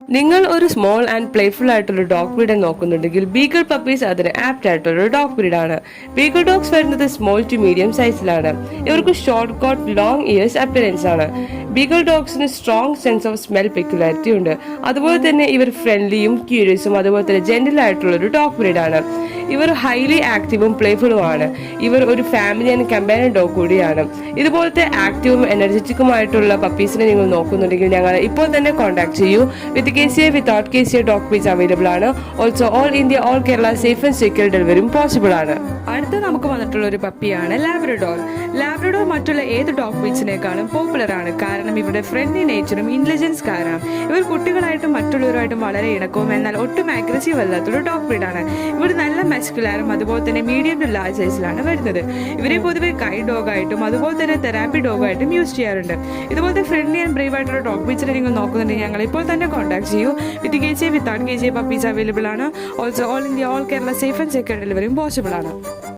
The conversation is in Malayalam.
നിങ്ങൾ ഒരു സ്മോൾ ആൻഡ് പ്ലേഫുൾ ആയിട്ടുള്ള ഡോഗ് ബ്രീഡ് നോക്കുന്നുണ്ടെങ്കിൽ ബീഗിൾ പപ്പീസ് അതിന് ആപ്റ്റ് ആയിട്ടുള്ള ഡോഗ് ബ്രീഡ് ആണ്. ബീഗിൾ ഡോഗ്സ് വരുന്നത് സ്മോൾ ടു മീഡിയം സൈസിലാണ്. ഇവർക്ക് short coat long ears appearance ആണ്. ബീഗിൾ ഡോഗ്സിന് strong sense of smell peculiarity ഉണ്ട്. അതുപോലെ തന്നെ ഇവർ ഫ്രണ്ട്ലിയും ക്യൂരിയസും അതുപോലെ തന്നെ ജെന്റിൽ ആയിട്ടുള്ള ഒരു ഡോഗ് ബ്രീഡ് ആണ്. ഇവർ ഹൈലി ആക്റ്റീവും പ്ലേഫുളും ആണ്. ഇവർ ഒരു ഫാമിലി ആൻഡ് കമ്പാനിയൻ ഡോഗ് കൂടിയാണ്. ഇതുപോലത്തെ ആക്റ്റീവും എനർജറ്റിക്കുമായിട്ടുള്ള പപ്പീസിനെ നിങ്ങൾ നോക്കുന്നുണ്ടെങ്കിൽ ഞങ്ങൾ ഇപ്പോൾ തന്നെ കോൺടാക്ട് ചെയ്യൂ. With KCA without KCA dog pups available ആണ്. Also all India all Kerala safe and secure ഡെലിവറിയും പോസിബിൾ ആണ്. അടുത്ത നമുക്ക് വന്നിട്ടുള്ള ഒരു പപ്പിയാണ് ലാബ്രഡോർ. ലാബ്രഡോർ മറ്റുള്ള ഏത് ഡോഗ് പീസിനേക്കാളും പോപ്പുലർ ആണ്. കാരണം ഇവരുടെ ഫ്രണ്ട്ലി നേച്ചറും ഇന്റലിജൻസ് കാരണം. ഇവർ കുട്ടികളായിട്ടും മറ്റുള്ളവരുമായിട്ടും വളരെ ഇണക്കവും എന്നാൽ ഒട്ടും അഗ്രസീവ് അല്ലാത്തൊരു ഡോഗ് ബ്രീഡാണ്. ഇവർ നല്ല മസ്കുലാരും അതുപോലെ തന്നെ മീഡിയം ടു ലാർജ് സൈസിലാണ് വരുന്നത്. ഇവരെ പൊതുവെ ഗൈഡ് ഡോഗായിട്ടും അതുപോലെ തന്നെ തെറാപ്പി ഡോഗായിട്ടും യൂസ് ചെയ്യാറുണ്ട്. ഇതുപോലത്തെ ഫ്രണ്ട്ലി ആൻഡ് ബ്രേവ് ആയിട്ടുള്ള ഡോഗ് പീസിനെ നിങ്ങൾ നോക്കുന്നുണ്ടെങ്കിൽ ഞങ്ങൾ ഇപ്പോൾ തന്നെ കോൺടാക്ട് ചെയ്യൂ. With KCA without KCA puppies available ആണ്. Also all India all Kerala safe and secure ഡെലിവറിയും പോസിബിൾ ആണ്.